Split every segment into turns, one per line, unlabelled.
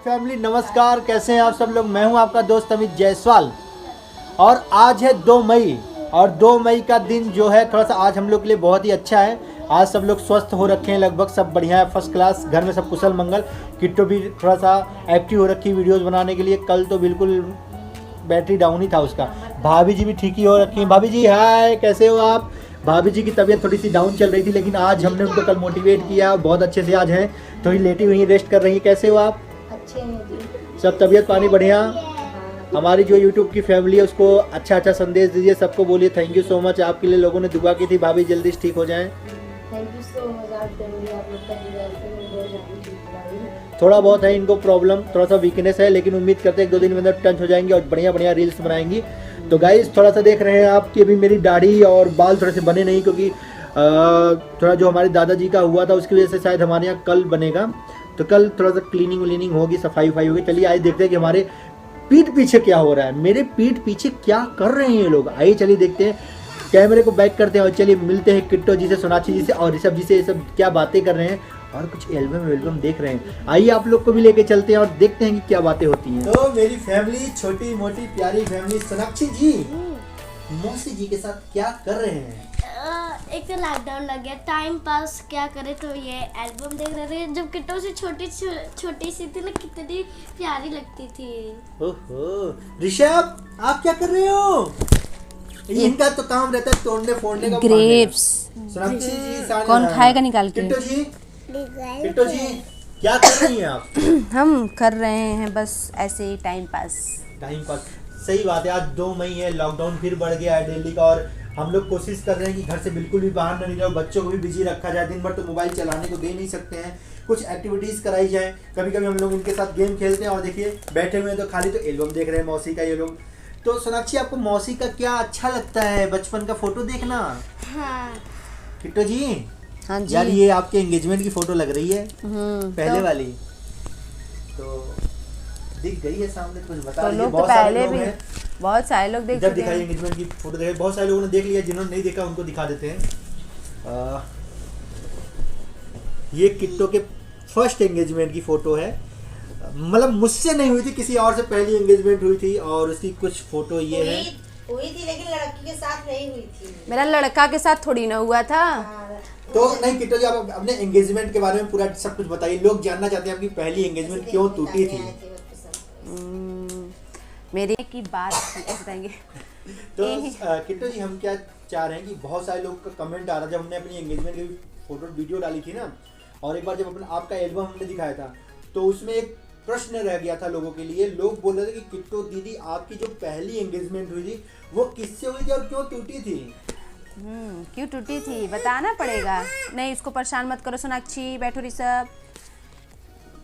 Family नमस्कार, कैसे हैं आप सब लोग। मैं हूं आपका दोस्त अमित जायसवाल और आज है 2 मई और 2 मई का दिन जो है थोड़ा सा आज हम लोग के लिए बहुत ही अच्छा है। आज सब लोग स्वस्थ हो रखे हैं, लगभग सब बढ़िया है, फर्स्ट क्लास, घर में सब कुशल मंगल। किट्टो भी थोड़ा सा एक्टिव हो रखी वीडियोस बनाने के लिए। कल तो बिल्कुल बैटरी डाउन ही था उसका। भाभी जी भी ठीक ही हो रखी हैं। भाभी जी हाय, कैसे हो आप। भाभी जी की तबीयत थोड़ी सी डाउन चल रही थी, लेकिन आज हमने उनको कल मोटिवेट किया, बहुत अच्छे से आज हैं, थोड़ी लेटी हुई रेस्ट कर रही है। कैसे हो आप।
अच्छे हैं जी।
सब तबीयत पानी बढ़िया। हमारी जो यूट्यूब की फैमिली है उसको अच्छा अच्छा संदेश दीजिए, सबको बोलिए थैंक यू सो मच। आपके लिए लोगों ने दुआ की थी, भाभी जल्दी ठीक हो जाएं।
थैंक यू सो मच आप फैमिली, आप लोग का
थोड़ा बहुत है इनको प्रॉब्लम, थोड़ा सा वीकनेस है, लेकिन उम्मीद करते हैं 1-2 दिन में अंदर टच हो जाएंगे और बढ़िया बढ़िया रील्स बनाएंगी। तो गाइस थोड़ा सा देख रहे हैं आप कि अभी मेरी दाढ़ी और बाल थोड़े से बने नहीं, क्योंकि थोड़ा जो हमारे दादाजी का हुआ था उसकी वजह से शायद हमारे यहाँ कल बनेगा। तो कल थोड़ा सा क्लीनिंग व्लीनिंग होगी, सफाई वफाई होगी। चलिए आज देखते हैं कि हमारे पीठ पीछे क्या हो रहा है, मेरे पीठ पीछे क्या कर रहे हैं ये लोग। आइए चलिए देखते हैं, कैमरे को बैक करते हैं और चलिए मिलते हैं किट्टो जी से, सोनाक्षी जी से और ऋषभ जी से। ये सब क्या बातें कर रहे हैं और कुछ एल्बम देख रहे हैं। आइए आप लोग को भी लेके चलते हैं और देखते हैं कि क्या बातें होती हैं। तो मेरी फैमिली, छोटी मोटी प्यारी फैमिली, सोनाक्षी जी मौसी जी के साथ क्या कर रहे हैं।
एक तो लॉकडाउन लग गया, टाइम पास क्या करे तो ये एल्बम देख रहे थे। जब किट्टो से छोटी सी थी ना, कितनी प्यारी लगती थी।
ओहो ऋषभ आप क्या कर रहे हो। इनका तो काम रहता है तोड़ने फोड़ने का।
ग्रेप्स
सोनाक्षी जी
कौन खाएगा निकाल के।
किट्टो जी क्या कर रही हैं आप।
हम कर रहे हैं बस ऐसे ही टाइम पास।
सही बात है। आज 2 मई है, लॉकडाउन फिर बढ़ गया है दिल्ली का और हम लोग कोशिश कर रहे हैं कि घर से बिल्कुल भी बाहर नहीं जाओ, बच्चों को भी बिजी रखा जाए। दिन भर तो मोबाइल चलाने को दे नहीं सकते हैं, कुछ एक्टिविटीज़ कराई जाए। कभी कभी हम लोग इनके साथ गेम खेलते हैं और देखिए बैठे हुए हैं तो खाली तो एल्बम देख रहे हैं मौसी का ये लोग। तो सोनाक्षी आपको मौसी का क्या अच्छा लगता है, बचपन का फोटो देखना।
हाँ
किट्टो जी
हाँ जी
यार ये आपके एंगेजमेंट की फोटो लग रही है, पहले
तो,
वाली तो दिख गई है सामने, कुछ बता
तो
दीजिए।
लोग तो पहले भी बहुत सारे लोग देख चुके हैं।
एंगेजमेंट की फोटो देखे, बहुत सारे लोगों ने देख लिया, जिन्होंने नहीं देखा उनको दिखा देते हैं। ये किट्टो के फर्स्ट एंगेजमेंट की फोटो है, मतलब मुझसे नहीं हुई थी, किसी और से पहली एंगेजमेंट हुई थी और उसकी कुछ फोटो ये है।
हुई थी लेकिन लड़की के साथ नहीं हुई थी।
मेरा लड़का के साथ थोड़ी ना हुआ था।
तो नहीं किट्टो जी आप अपने एंगेजमेंट के बारे में पूरा सब कुछ बताइए, लोग जानना चाहते हैं आपकी पहली एंगेजमेंट क्यों टूटी थी।
मेरे की बात बताएंगे।
तो किट्टो जी हम क्या चाह रहे हैं कि बहुत सारे लोग का कमेंट आ रहा, जब हमने अपनी एंगेजमेंट की फोटो वीडियो डाली थी ना, और एक बार जब अपना आपका एल्बम हमने दिखाया था तो उसमें एक प्रश्न रह गया था लोगों के लिए। लोग बोल रहे थे कि किट्टो दीदी आपकी जो पहली एंगेजमेंट हुई थी वो किससे हुई थी और क्यों टूटी थी।
क्यों टूटी थी बताना पड़ेगा। नहीं इसको परेशान मत करो सोनाक्षी, बैठो ऋषभ,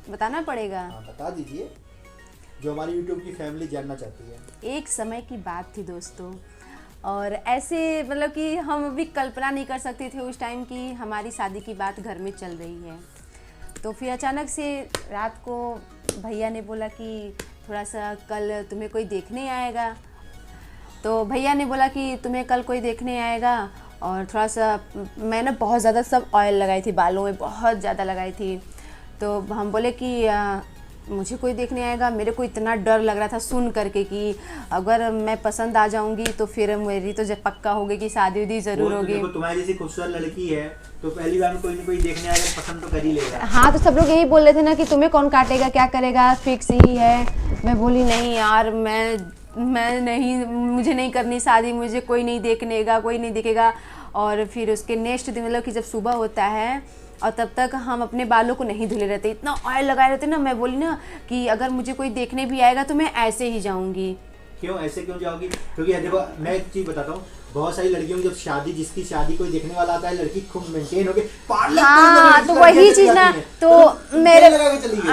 बताना पड़ेगा।
बता दीजिए, जो हमारी यूट्यूब की फैमिली जानना चाहती है।
एक समय की बात थी दोस्तों, और ऐसे मतलब कि हम अभी कल्पना नहीं कर सकते थे उस टाइम की हमारी शादी की बात घर में चल रही है। तो फिर अचानक से रात को भैया ने बोला कि थोड़ा सा कल तुम्हें कोई देखने आएगा। तो भैया ने बोला कि तुम्हें कल कोई देखने आएगा, और थोड़ा सा मैंने बहुत ज़्यादा सब ऑयल लगाई थी, बालों में बहुत ज़्यादा लगाई थी। तो हम बोले कि मुझे कोई देखने आएगा। मेरे को इतना डर लग रहा था सुन करके कि अगर मैं पसंद आ जाऊंगी तो फिर मेरी तो जब पक्का होगी कि शादी उदी ज़रूर होगी।
देखो तुम्हारी जैसी खूबसूरत लड़की है तो पहली बार में कोई ना कोई देखने आएगा, पसंद तो कर ही लेगा।
हाँ तो सब लोग यही बोल रहे थे ना कि तुम्हें कौन काटेगा, क्या करेगा, फिक्स ही है। मैं बोली नहीं यार, मैं नहीं, मुझे नहीं करनी शादी, मुझे कोई नहीं देखनेगा, कोई नहीं देखेगा। और फिर उसके नेक्स्ट दिन मतलब कि जब सुबह होता है और तब तक हम अपने बालों को नहीं धुले रहते, इतना ऑयल लगाए रहते ना। मैं बोली ना कि अगर मुझे कोई देखने भी आएगा तो मैं ऐसे ही जाऊंगी।
क्यों ऐसे क्यों जाओगी। क्योंकि देखो मैं एक चीज बताता हूँ, बहुत सारी लड़कियों की जब शादी, जिसकी शादी कोई देखने वाला आता है, लड़की खूब मेंटेन होके पार्लर।
हाँ तो वही चीज ना, तो मेरे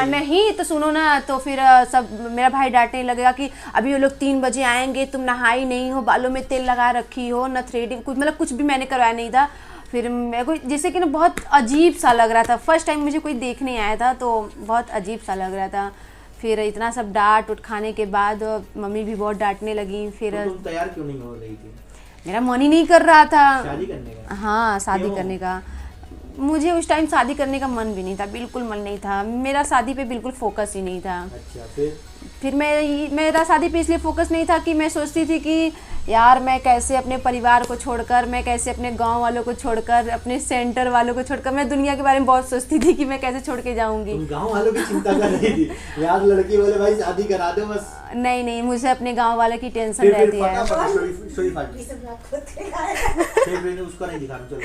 नहीं तो सुनो ना, तो फिर सब मेरा भाई डांटने लगेगा कि अभी वो लोग 3 बजे आएंगे, तुम नहाई नहीं हो, बालों में तेल लगा रखी हो, न थ्रेडिंग, कुछ मतलब कुछ भी मैंने करवाया नहीं था। फिर मेरे को जैसे कि ना बहुत अजीब सा लग रहा था, फर्स्ट टाइम मुझे कोई देखने आया था तो बहुत अजीब सा लग रहा था। फिर इतना सब डांट उठ खाने के बाद मम्मी भी बहुत डांटने लगी। फिर
तो तुम तैयार क्यों नहीं हो रही थी।
मेरा मन ही नहीं कर रहा था
शादी करने का।
हाँ शादी करने का। मुझे उस टाइम शादी करने का मन भी नहीं था, बिल्कुल मन नहीं था, मेरा शादी पे बिल्कुल फोकस ही नहीं था।
अच्छा,
फिर मेरा शादी पे इसलिए फोकस नहीं था कि मैं सोचती थी कि यार मैं कैसे अपने परिवार को छोड़कर, मैं कैसे अपने गांव वालों को छोड़कर, अपने सेंटर वालों को छोड़कर, मैं दुनिया के बारे में बहुत सोचती थी कि मैं कैसे छोड़ के जाऊंगी।
तुम गांव वालों की चिंता कर रही थी, यार लड़की बोले भाई शादी करा दो बस।
नहीं, मुझे अपने गांव वालों की टेंशन रहती है।
उसको नहीं दिखा, चलो।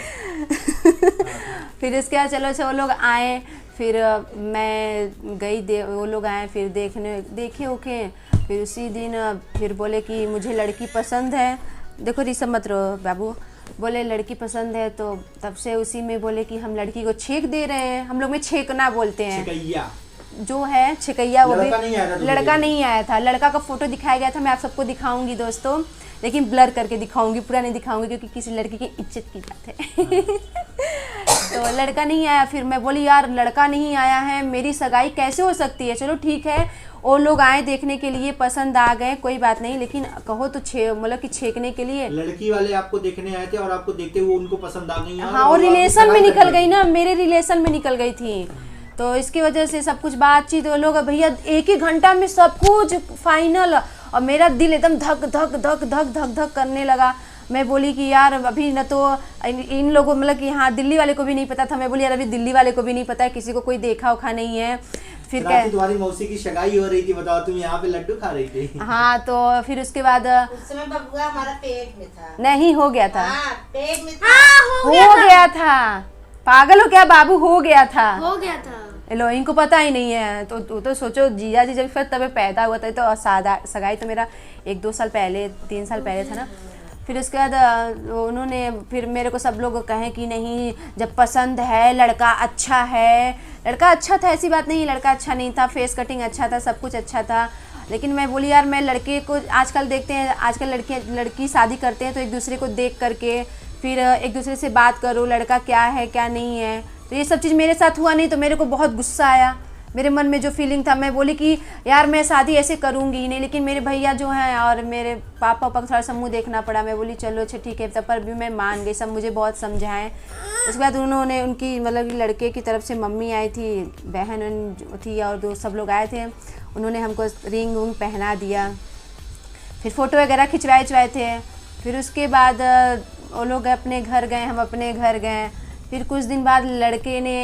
फिर इसके बाद चलो लोग आए, फिर मैं गई, वो लोग आए, फिर देखे ओके। फिर उसी दिन फिर बोले कि मुझे लड़की पसंद है। देखो ऋषभ मत रहो बाबू, बोले लड़की पसंद है। तो तब से उसी में बोले कि हम लड़की को छेक दे रहे हैं। हम लोग में छेकना बोलते हैं,
छिकैया
जो है छिकैया। वो भी
लड़का नहीं आया
था। लड़का का फोटो दिखाया गया था, मैं आप सबको दिखाऊंगी दोस्तों, लेकिन ब्लर करके दिखाऊंगी, पूरा नहीं दिखाऊंगी क्योंकि किसी लड़की की इज्जत की बात है। तो लड़का नहीं आया। फिर मैं बोली यार लड़का नहीं आया है, मेरी सगाई कैसे हो सकती है। चलो ठीक है, वो लोग आए देखने के लिए, पसंद आ गए, कोई बात नहीं, लेकिन कहो तो मतलब कि छेकने के लिए।
लड़की वाले आपको देखने आए थे और आपको देखते हुए उनको पसंद आ गई।
हाँ, और रिलेशन में निकल गई ना, मेरे रिलेशन में निकल गई थी। तो इसकी वजह से सब कुछ बातचीत, वो लोग भैया 1 ही घंटा में सब कुछ फाइनल, और मेरा दिल एकदम धक धक धक धक धक धक करने लगा। मैं बोली कि यार अभी न तो इन लोगों, मतलब कि हाँ दिल्ली वाले को भी नहीं पता था। मैं बोली यार अभी दिल्ली वाले को भी नहीं पता है, किसी को कोई देखा उखा नहीं है। फिर क्या,
तुम्हारी मौसी की सगाई हो रही थी, बताओ तुम यहाँ पे लड्डू खा रही थी।
हाँ, तो फिर उसके बाद
उस समय बबुआ हमारा पेट में था।
नहीं, हो गया था।
हाँ, पेट में था।
हो गया था। पागल हो क्या बाबू, हो गया था। लो, इनको पता ही नहीं है। तो सोचो जीजा जी जब फिर तब पैदा हुआ था, तो सगाई तो मेरा 1-2 साल पहले, 3 साल पहले था ना। फिर उसके बाद उन्होंने फिर मेरे को सब लोग कहें कि नहीं, जब पसंद है, लड़का अच्छा है। लड़का अच्छा था, ऐसी बात नहीं लड़का अच्छा नहीं था, फेस कटिंग अच्छा था, सब कुछ अच्छा था। लेकिन मैं बोली यार मैं लड़के को, आजकल देखते हैं, आजकल लड़की शादी करते हैं तो एक दूसरे को देख करके फिर एक दूसरे से बात करो, लड़का क्या है क्या नहीं है। तो ये सब चीज़ मेरे साथ हुआ नहीं, तो मेरे को बहुत गुस्सा आया। मेरे मन में जो फीलिंग था, मैं बोली कि यार मैं शादी ऐसे करूँगी ही नहीं। लेकिन मेरे भैया जो हैं और मेरे पापा का थोड़ा सा मुँह देखना पड़ा। मैं बोली चलो अच्छा ठीक है, तब पर भी मैं मान गई, सब मुझे बहुत समझाएं। उसके बाद उन्होंने, उनकी मतलब लड़के की तरफ से मम्मी आई थी, बहन थी और दोस्त सब लोग आए थे। उन्होंने हमको रिंग वुंग पहना दिया, फिर फ़ोटो वगैरह खिंचवाए थे। फिर उसके बाद वो लोग अपने घर गए, हम अपने घर गए। फिर कुछ दिन बाद लड़के ने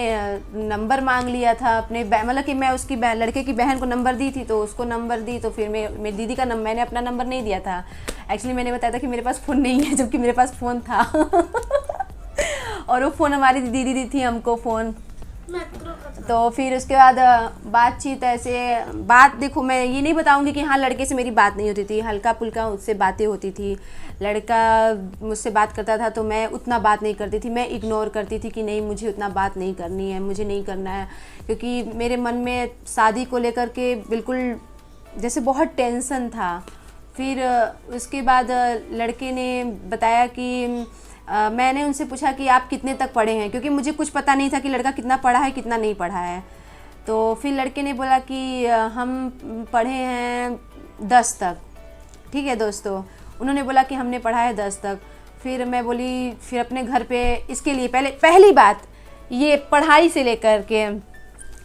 नंबर मांग लिया था अपने, मतलब कि मैं उसकी लड़के की बहन को नंबर दी थी, तो उसको नंबर दी। तो फिर मेरी दीदी का मैंने अपना नंबर नहीं दिया था। एक्चुअली मैंने बताया था कि मेरे पास फ़ोन नहीं है, जबकि मेरे पास फ़ोन था। और वो फ़ोन हमारी दीदी दी थी हमको फ़ोन। तो फिर उसके बाद बातचीत ऐसे बात, देखो मैं ये नहीं बताऊंगी कि हाँ लड़के से मेरी बात नहीं होती थी, हल्का फुल्का उससे बातें होती थी। लड़का मुझसे बात करता था तो मैं उतना बात नहीं करती थी, मैं इग्नोर करती थी कि नहीं मुझे उतना बात नहीं करनी है, मुझे नहीं करना है। क्योंकि मेरे मन में शादी को लेकर के बिल्कुल जैसे बहुत टेंशन था। फिर उसके बाद लड़के ने बताया कि मैंने उनसे पूछा कि आप कितने तक पढ़े हैं, क्योंकि मुझे कुछ पता नहीं था कि लड़का कितना पढ़ा है कितना नहीं पढ़ा है। तो फिर लड़के ने बोला कि हम पढ़े हैं 10 तक। ठीक है दोस्तों, उन्होंने बोला कि हमने पढ़ा है 10 तक। फिर मैं बोली, फिर अपने घर पे इसके लिए पहली बात ये पढ़ाई से लेकर के,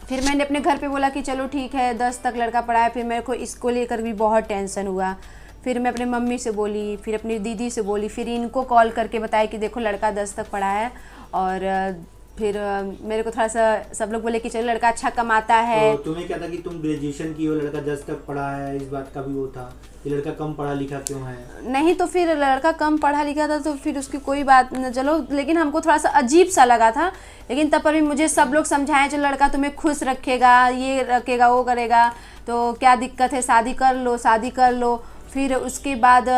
फिर मैंने अपने घर पे बोला कि चलो ठीक है 10 तक लड़का पढ़ा है। फिर मेरे को इसको लेकर भी बहुत टेंशन हुआ। फिर मैं अपने मम्मी से बोली, फिर अपनी दीदी से बोली, फिर इनको कॉल करके बताया कि देखो लड़का 10 तक पढ़ा है। और फिर मेरे को थोड़ा सा सब लोग बोले कि चलो लड़का अच्छा कमाता है।
तो तुम्हें क्या था कि तुम ग्रेजुएशन की हो, लड़का 10 तक पढ़ा है, इस बात का भी वो था कि लड़का कम पढ़ा लिखा क्यों है?
नहीं, तो फिर लड़का कम पढ़ा लिखा था तो फिर उसकी कोई बात न, चलो, लेकिन हमको थोड़ा सा अजीब सा लगा था। लेकिन तब पर भी मुझे सब लोग समझाएं, चलो लड़का तुम्हें खुश रखेगा, ये रखेगा वो करेगा, तो क्या दिक्कत है, शादी कर लो शादी कर लो। फिर उसके बाद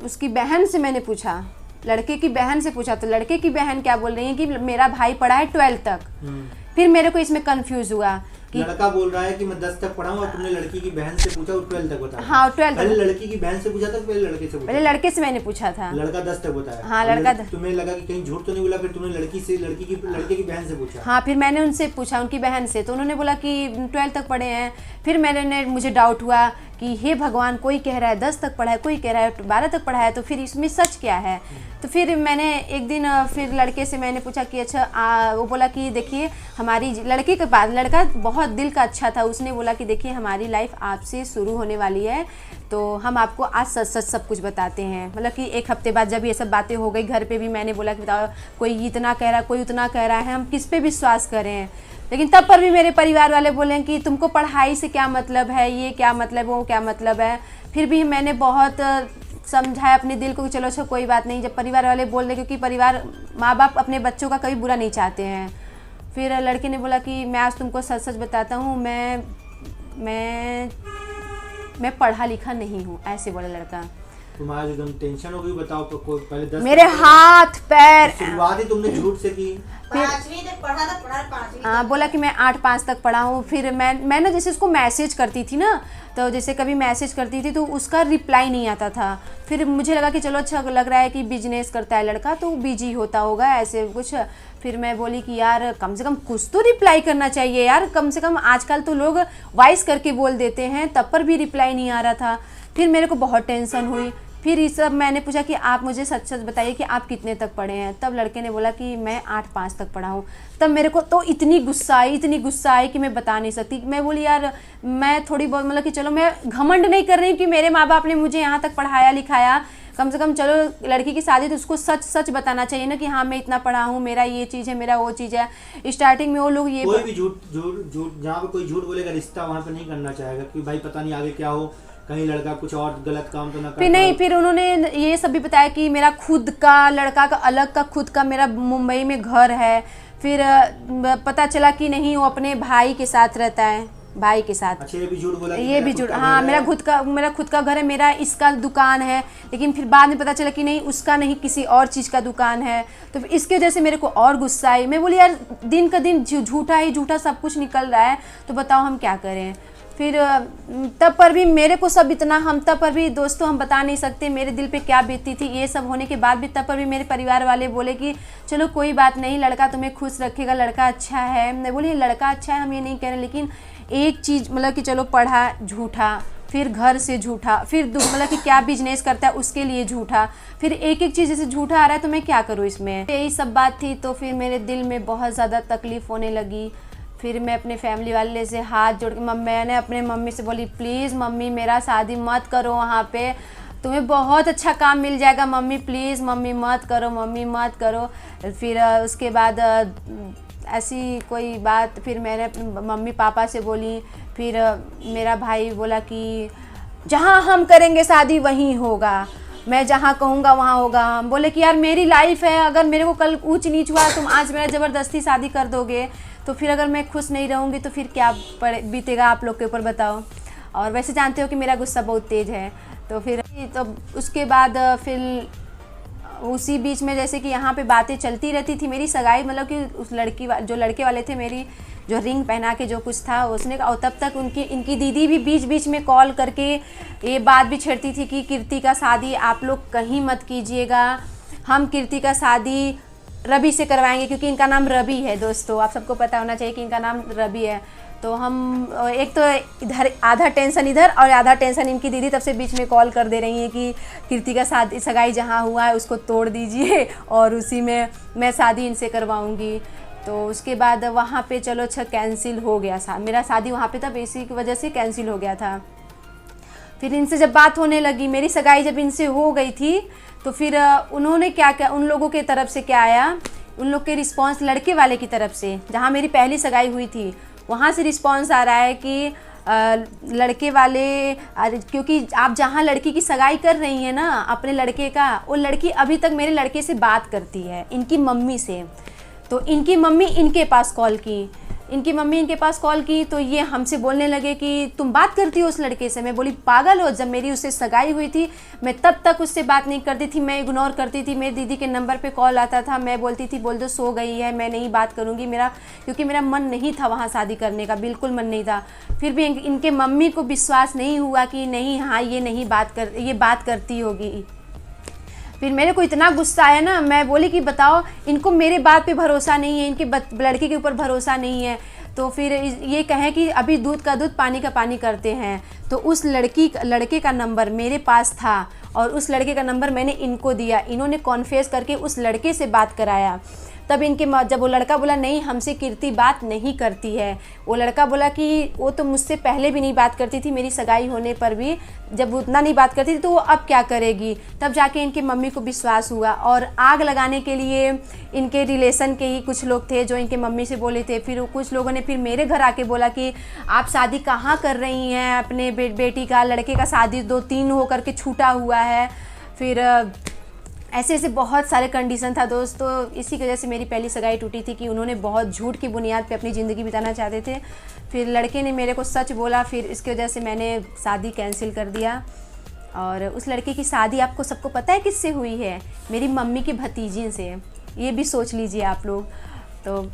उसकी बहन से मैंने पूछा, लड़के की बहन से पूछा, तो लड़के की बहन क्या बोल रही है कि मेरा भाई पढ़ा है 12 तक। फिर मेरे को इसमें कंफ्यूज हुआ।
लड़का बोल रहा है कि मैं 10 तक पढ़ा हूँ और तुमने लड़की की बहन से पूछा और 12 तक बताया।
हाँ 12
पहले लड़की की बहन से पूछा था, पहले लड़के से पूछा?
पहले लड़के से मैंने पूछा था।
लड़का 10 तक बताया।
हाँ लड़का
तुम्हें लगा कि कहीं झूठ तो नहीं बोला, फिर तुमने लड़के की बहन से पूछा?
हाँ फिर मैंने उनसे पूछा, उनकी बहन से, तो उन्होंने बोला कि 12 तक पढ़े हैं। फिर मुझे डाउट हुआ कि हे भगवान, कोई कह रहा है 10 तक पढ़ा है, कोई कह रहा है 12 तक पढ़ा है, तो फिर इसमें सच क्या है? तो फिर मैंने एक दिन फिर लड़के से मैंने पूछा कि अच्छा वो बोला कि देखिए हमारी लड़के के बाद, लड़का बहुत दिल का अच्छा था, उसने बोला कि देखिए हमारी लाइफ आपसे शुरू होने वाली है, तो हम आपको आज सच सच सब कुछ बताते हैं। मतलब कि एक हफ्ते बाद जब ये सब बातें हो गई घर पे भी, मैंने बोला कि बताओ कोई इतना कह रहा है, कोई उतना कह रहा है, हम किस पे विश्वास करें? लेकिन तब पर भी मेरे परिवार वाले बोले कि तुमको पढ़ाई से क्या मतलब है, ये क्या मतलब, वो क्या मतलब है। फिर भी मैंने बहुत समझाया अपने दिल को कि चलो अच्छा कोई बात नहीं, जब परिवार वाले बोल रहे, क्योंकि परिवार माँ बाप अपने बच्चों का कभी बुरा नहीं चाहते हैं। फिर लड़के ने बोला कि मैं आज तुमको सच सच बताता हूँ, मैं पढ़ा लिखा नहीं हूँ, ऐसे बोला लड़का।
तुम्हारा एकदम टेंशन हो गई। बताओ तो पहले 10
मेरे हाथ पैर,
शुरुआत ही तुमने झूठ से की।
5वीं तक पढ़ा था, 5वीं।
हाँ बोला कि मैं 8-5 तक पढ़ा हूँ। फिर मैं ना जैसे उसको मैसेज करती थी ना, तो जैसे कभी मैसेज करती थी तो उसका रिप्लाई नहीं आता था। फिर मुझे लगा कि चलो अच्छा लग रहा है कि बिजनेस करता है लड़का, तो बिजी होता होगा ऐसे कुछ। फिर मैं बोली कि यार कम से कम कुछ तो रिप्लाई करना चाहिए यार, कम से कम आजकल तो लोग वॉइस करके बोल देते हैं, तब पर भी रिप्लाई नहीं आ रहा था। फिर मेरे को बहुत टेंशन हुई। फिर ये सब मैंने पूछा कि आप मुझे सच सच बताइए कि आप कितने तक पढ़े हैं? तब लड़के ने बोला कि मैं 8-5 तक पढ़ा हूँ। तब मेरे को तो इतनी गुस्सा आई कि मैं बता नहीं सकती। मैं बोली यार मैं थोड़ी बहुत मतलब कि चलो मैं घमंड नहीं कर रही हूँ कि मेरे माँ बाप ने मुझे यहाँ तक पढ़ाया लिखाया, कम से कम चलो लड़की की शादी तो उसको सच सच बताना चाहिए ना कि हाँ मैं इतना पढ़ा हूँ, मेरा ये चीज़ है, मेरा वो चीज़ है। स्टार्टिंग में वो लोग ये
कोई भी झूठ जहाँ पे कोई झूठ बोलेगा रिश्ता वहाँ पे नहीं करना चाहेगा कि भाई पता नहीं आगे क्या हो, कहीं लड़का कुछ और गलत काम तो ना
फिर नहीं। फिर उन्होंने ये सब भी बताया कि मेरा खुद का लड़का का अलग का खुद का मेरा मुंबई में घर है। फिर पता चला कि नहीं वो अपने भाई के साथ रहता है, भाई के साथ।
अच्छा ये भी झूठ बोला?
ये भी झूठ, हाँ मेरा खुद का घर है, मेरा इसका दुकान है। लेकिन फिर बाद में पता चला कि नहीं उसका नहीं, किसी और चीज़ का दुकान है। तो इसके वजह से मेरे को और गुस्सा आई। मैं बोली यार दिन का दिन झूठा ही झूठा सब कुछ निकल रहा है, तो बताओ हम क्या करें? फिर तब पर भी मेरे को सब इतना, हम तब पर भी दोस्तों हम बता नहीं सकते मेरे दिल पे क्या बीतती थी। ये सब होने के बाद भी तब पर भी मेरे परिवार वाले बोले कि चलो कोई बात नहीं, लड़का तुम्हें खुश रखेगा, लड़का अच्छा है। मैं बोली लड़का अच्छा है हम ये नहीं कह रहे, लेकिन एक चीज़ मतलब कि चलो पढ़ा झूठा, फिर घर से झूठा, फिर मतलब कि क्या बिजनेस करता है उसके लिए झूठा, फिर एक एक चीज़ जैसे झूठा आ रहा है तो मैं क्या करूँ इसमें? यही सब बात थी। तो फिर मेरे दिल में बहुत ज़्यादा तकलीफ़ होने लगी। फिर मैं अपने फैमिली वाले से हाथ जोड़ के मैंने अपने मम्मी से बोली प्लीज़ मम्मी मेरा शादी मत करो, वहाँ पे तुम्हें बहुत अच्छा काम मिल जाएगा मम्मी, प्लीज़ मम्मी मत करो, मम्मी मत करो। फिर उसके बाद ऐसी कोई बात फिर मैंने अपने मम्मी पापा से बोली। फिर मेरा भाई बोला कि जहाँ हम करेंगे शादी वहीं होगा, मैं जहाँ कहूँगा वहाँ होगा। हम बोले कि यार मेरी लाइफ है, अगर मेरे को कल ऊंच नीच हुआ तुम आज मेरा ज़बरदस्ती शादी कर दोगे तो फिर अगर मैं खुश नहीं रहूँगी तो फिर क्या बीतेगा आप लोग के ऊपर बताओ। और वैसे जानते हो कि मेरा गुस्सा बहुत तेज़ है। तो फिर तो उसके बाद फिर उसी बीच में जैसे कि यहाँ पे बातें चलती रहती थी। मेरी सगाई मतलब कि उस जो लड़के वाले थे मेरी जो रिंग पहना के जो कुछ था उसने, और तब तक इनकी दीदी भी बीच बीच में कॉल करके ये बात भी छेड़ती थी कि कीर्ति का शादी आप लोग कहीं मत कीजिएगा, हम कीर्ति का शादी रवि से करवाएंगे, क्योंकि इनका नाम रवि है दोस्तों, आप सबको पता होना चाहिए कि इनका नाम रवि है। तो हम एक तो इधर आधा टेंशन इधर और आधा टेंशन इनकी दीदी तब से बीच में कॉल कर दे रही है कि कीर्ति का शादी सगाई जहाँ हुआ है उसको तोड़ दीजिए और उसी में मैं शादी इनसे करवाऊँगी। तो उसके बाद वहाँ पे चलो अच्छा कैंसिल हो गया मेरा शादी वहाँ पे तब इसी की वजह से कैंसिल हो गया था। फिर इनसे जब बात होने लगी, मेरी सगाई जब इनसे हो गई थी तो फिर उन्होंने क्या उन लोगों के तरफ से क्या आया, उन लोग के रिस्पांस लड़के वाले की तरफ से, जहाँ मेरी पहली सगाई हुई थी वहाँ से रिस्पांस आ रहा है कि लड़के वाले, क्योंकि आप जहाँ लड़की की सगाई कर रही हैं ना अपने लड़के का, वो लड़की अभी तक मेरे लड़के से बात करती है इनकी मम्मी से। तो इनकी मम्मी इनके पास कॉल की, इनकी मम्मी इनके पास कॉल की तो ये हमसे बोलने लगे कि तुम बात करती हो उस लड़के से। मैं बोली पागल हो, जब मेरी उससे सगाई हुई थी मैं तब तक उससे बात नहीं करती थी, मैं इग्नोर करती थी। मेरी दीदी के नंबर पे कॉल आता था, मैं बोलती थी बोल दो सो गई है, मैं नहीं बात करूँगी, क्योंकि मेरा मन नहीं था वहाँ शादी करने का, बिल्कुल मन नहीं था। फिर भी इनके मम्मी को विश्वास नहीं हुआ कि नहीं हाँ ये बात करती होगी। फिर मेरे को इतना गुस्सा आया ना, मैं बोली कि बताओ इनको मेरे बात पे भरोसा नहीं है, इनके लड़के के ऊपर भरोसा नहीं है। तो फिर ये कहें कि अभी दूध का दूध पानी का पानी करते हैं। तो उस लड़के का नंबर मेरे पास था और उस लड़के का नंबर मैंने इनको दिया। इन्होंने कॉन्फेस करके उस लड़के से बात कराया। तब जब वो लड़का बोला नहीं हमसे कीर्ति बात नहीं करती है, वो लड़का बोला कि वो तो मुझसे पहले भी नहीं बात करती थी, मेरी सगाई होने पर भी जब वो उतना नहीं बात करती थी तो वो अब क्या करेगी। तब जाके इनकी मम्मी को विश्वास हुआ और आग लगाने के लिए इनके रिलेशन के ही कुछ लोग थे जो इनके मम्मी से बोले थे। फिर कुछ लोगों ने फिर मेरे घर आके बोला कि आप शादी कहाँ कर रही हैं, अपने बेटी का, लड़के का शादी 2-3 होकर के छूटा हुआ है। फिर ऐसे बहुत सारे कंडीशन था दोस्तों। इसी की वजह से मेरी पहली सगाई टूटी थी कि उन्होंने बहुत झूठ की बुनियाद पे अपनी ज़िंदगी बिताना चाहते थे। फिर लड़के ने मेरे को सच बोला, फिर इसकी वजह से मैंने शादी कैंसिल कर दिया। और उस लड़के की शादी आपको सबको पता है किससे हुई है? मेरी मम्मी की भतीजी से। ये भी सोच लीजिए आप लोग। तो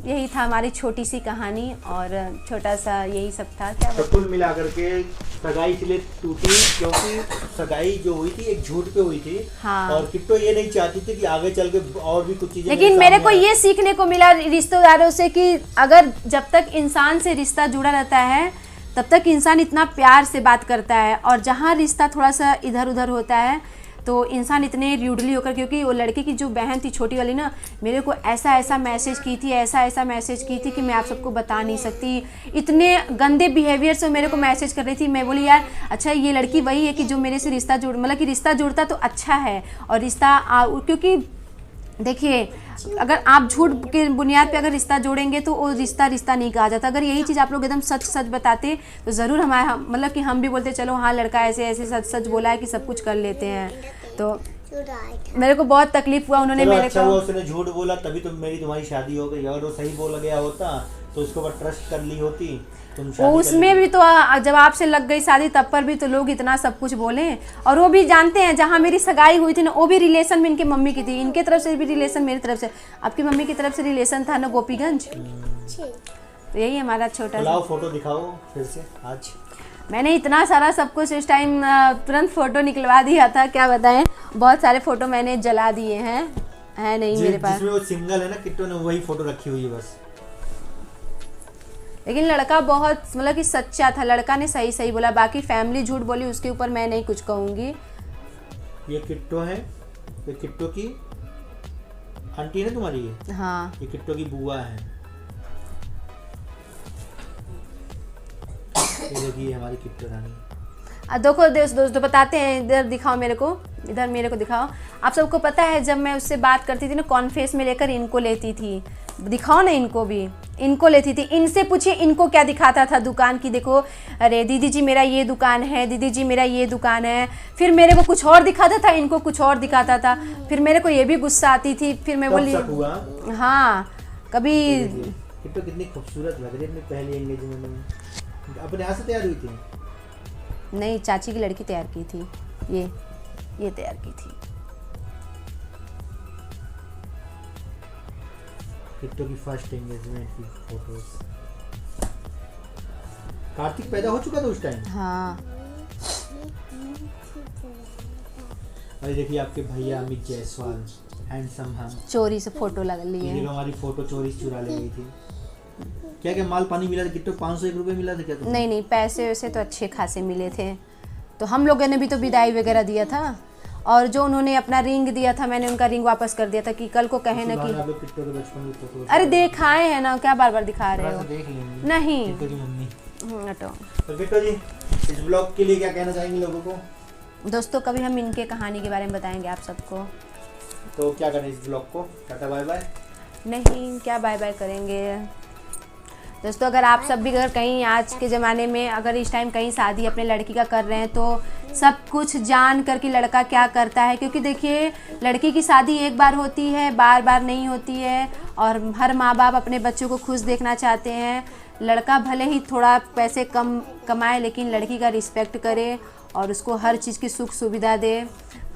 यही था हमारी छोटी सी कहानी और छोटा सा यही सब था। क्या
तो कुल मिला करके सगाई इसलिए टूटी क्योंकि सगाई जो हुई थी एक झूठ पे हुई थी।
हाँ।
और किट्टो ये नहीं चाहती थी कि आगे चल के और भी कुछ चीजें।
लेकिन मेरे को ये सीखने को मिला रिश्तेदारों से कि अगर जब तक इंसान से रिश्ता जुड़ा रहता है तब तक इंसान इतना प्यार से बात करता है, और जहाँ रिश्ता थोड़ा सा इधर उधर होता है तो इंसान इतने र्यूडली होकर, क्योंकि वो लड़के की जो बहन थी छोटी वाली ना, मेरे को ऐसा मैसेज की थी, ऐसा मैसेज की थी कि मैं आप सबको बता नहीं सकती। इतने गंदे बिहेवियर से मेरे को मैसेज कर रही थी। मैं बोली यार अच्छा ये लड़की वही है कि जो मेरे से रिश्ता मतलब कि रिश्ता जुड़ता तो अच्छा है, और रिश्ता क्योंकि देखिए अगर आप झूठ के बुनियाद पे अगर रिश्ता जोड़ेंगे तो वो रिश्ता नहीं कहा जाता। अगर यही चीज़ आप लोग एकदम सच बताते तो ज़रूर हमारा मतलब कि हम भी बोलते चलो हाँ लड़का ऐसे सच बोला है कि सब कुछ कर लेते हैं। तो मेरे को बहुत तकलीफ हुआ उन्होंने मेरे
अच्छा
को।
उसने झूठ बोला तभी तो तुम्हारी शादी हो गई। अगर वो सही बोल गया होता तो उसके ऊपर ट्रस्ट कर ली होती
उसमें भी तो जब आपसे लग गई शादी तब पर भी तो लोग इतना सब कुछ बोले। और वो भी जानते हैं जहाँ मेरी सगाई हुई थी ना वो भी रिलेशन में इनके मम्मी की थी, इनके तरफ से भी रिलेशन मेरी तरफ से, आपकी मम्मी की तरफ से रिलेशन था ना गोपीगंज। तो यही हमारा छोटा सा।
फोटो दिखाओ फिर से। आज
मैंने इतना सारा सब कुछ इस टाइम तुरंत फ़ोटो निकलवा दिया था, क्या बताएं, बहुत सारे फ़ोटो मैंने जला दिए हैं, है नहीं मेरे पास।
जिसमें वो सिंगल है ना किट्टो ने वही फ़ोटो रखी हुई है बस।
लेकिन लड़का बहुत मतलब कि सच्चा था, लड़का ने सही बोला, बाकी फैमिली झूठ बोली उसके ऊपर मैं नहीं कुछ कहूँगी।
ये किट्टो है, ये किट्टो की आंटी है तुम्हारी ये?
हाँ।
ये किट्टो की बुआ है। ये देखिए हमारी किट्टो रानी।
देखो दोस्तों बताते हैं, इधर दिखाओ मेरे को, इधर मेरे को दिखाओ। आप सबको पता है जब मैं उससे बात करती थी ना कॉन्फेस में लेकर इनको लेती थी, दिखाओ ना इनको भी, इनको लेती थी। इनसे पूछिए इनको क्या दिखाता था दुकान की, देखो अरे दीदी जी मेरा ये दुकान है, दीदी जी मेरा ये दुकान है। फिर मेरे को कुछ और दिखाता था, इनको कुछ और दिखाता था। फिर मेरे को ये भी गुस्सा आती थी। फिर मैं बोली हाँ कभी।
किट्टो कितनी खूबसूरत लग रही है अपनी पहली एंगेजमेंट में। अपने हाथ से तैयार हुई थी?
नहीं चाची की लड़की तैयार की थी, ये तैयार की थी।
किट्टो की फर्स्ट एंगेजमेंट की फोटोज। कार्तिक पैदा हो चुका था उस टाइम?
हाँ।
अरे देखिए आपके भैया अमित जायसवाल हैंडसम हम
चोरी से फोटो लगा लिए।
ये हमारी फोटो चोरी चुरा ले गई थी। क्या माल पानी मिला था? किट्टो 501 रुपए मिला था क्या तुम्हें?
नहीं पैसे वैसे तो अच्छे खासे मिले थे। तो हम लोगों ने भी तो विदाई वगैरह दिया था, और जो उन्होंने अपना रिंग दिया था मैंने उनका रिंग वापस कर दिया था कि कल को कहे ना कि
किट्टो के बचपन की फोटो।
अरे दिखाए हैं ना, क्या बार बार दिखा रहे हो?
देख लेंगे।
नहीं
किट्टो की मम्मी।
हटो।
तो किट्टो जी इस ब्लॉग के लिए क्या कहना चाहेंगे लोगों को?
दोस्तों कभी हम इनके कहानी के बारे में बताएंगे आप सबको।
तो क्या करें इस ब्लॉग को? Tata bye bye?
नहीं क्या बाय बाय करेंगे, दोस्तों अगर आप सब भी अगर कहीं आज के ज़माने में अगर इस टाइम कहीं शादी अपने लड़की का कर रहे हैं तो सब कुछ जान कर कि लड़का क्या करता है, क्योंकि देखिए लड़की की शादी एक बार होती है, बार बार नहीं होती है, और हर माँ बाप अपने बच्चों को खुश देखना चाहते हैं। लड़का भले ही थोड़ा पैसे कम कमाए लेकिन लड़की का रिस्पेक्ट करे और उसको हर चीज़ की सुख सुविधा दे।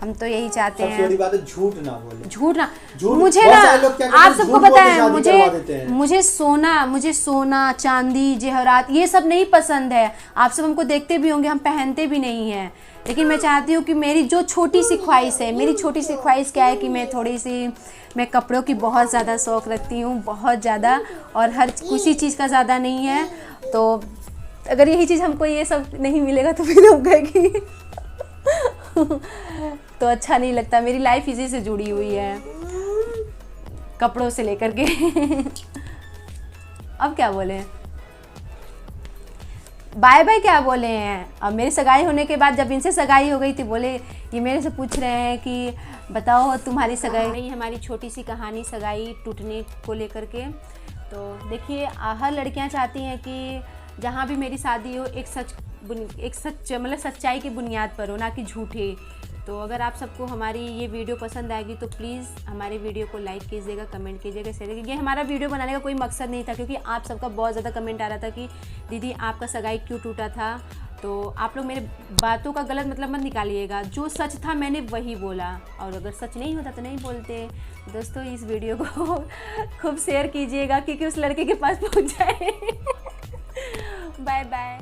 हम तो यही चाहते
सबसे
हैं।
बड़ी बात है झूठ ना बोले।
झूठ ना,
झूठ
मुझे
बहुत
ना
सारे लोग क्या करते
आप
हैं,
सबको
झूठ बोल
पता
के
है
शादी करवा देते हैं।
मुझे सोना चांदी जेवरात ये सब नहीं पसंद है। आप सब हमको देखते भी होंगे, हम पहनते भी नहीं हैं, लेकिन मैं चाहती हूँ कि मेरी जो छोटी सी ख्वाहिश है, मेरी छोटी सी ख्वाहिश क्या है कि मैं कपड़ों की बहुत ज़्यादा शौक़ रखती हूँ, बहुत ज़्यादा, और हर किसी चीज़ का ज़्यादा नहीं है। तो अगर यही चीज़ हमको ये सब नहीं मिलेगा तो फिर हम कहेंगे तो अच्छा नहीं लगता। मेरी लाइफ इसी से जुड़ी हुई है, कपड़ों से लेकर के अब क्या बोले, बाय बाय क्या बोले हैं। अब मेरी सगाई होने के बाद जब इनसे सगाई हो गई थी, बोले ये मेरे से पूछ रहे हैं कि बताओ तुम्हारी सगाई नहीं। हमारी छोटी सी कहानी सगाई टूटने को लेकर के। तो देखिए हर लड़कियां चाहती हैं कि जहाँ भी मेरी शादी हो एक मतलब सच्चाई की बुनियाद पर हो, ना कि झूठे। तो अगर आप सबको हमारी ये वीडियो पसंद आएगी तो प्लीज़ हमारे वीडियो को लाइक कीजिएगा, कमेंट कीजिएगा, शेयर कीजिएगा। ये हमारा वीडियो बनाने का कोई मकसद नहीं था, क्योंकि आप सबका बहुत ज़्यादा कमेंट आ रहा था कि दीदी आपका सगाई क्यों टूटा था। तो आप लोग मेरे बातों का गलत मतलब मत निकालिएगा, जो सच था मैंने वही बोला, और अगर सच नहीं होता तो नहीं बोलते। दोस्तों इस वीडियो को खूब शेयर कीजिएगा क्योंकि उस लड़के के पास पहुँच जाए। Bye bye.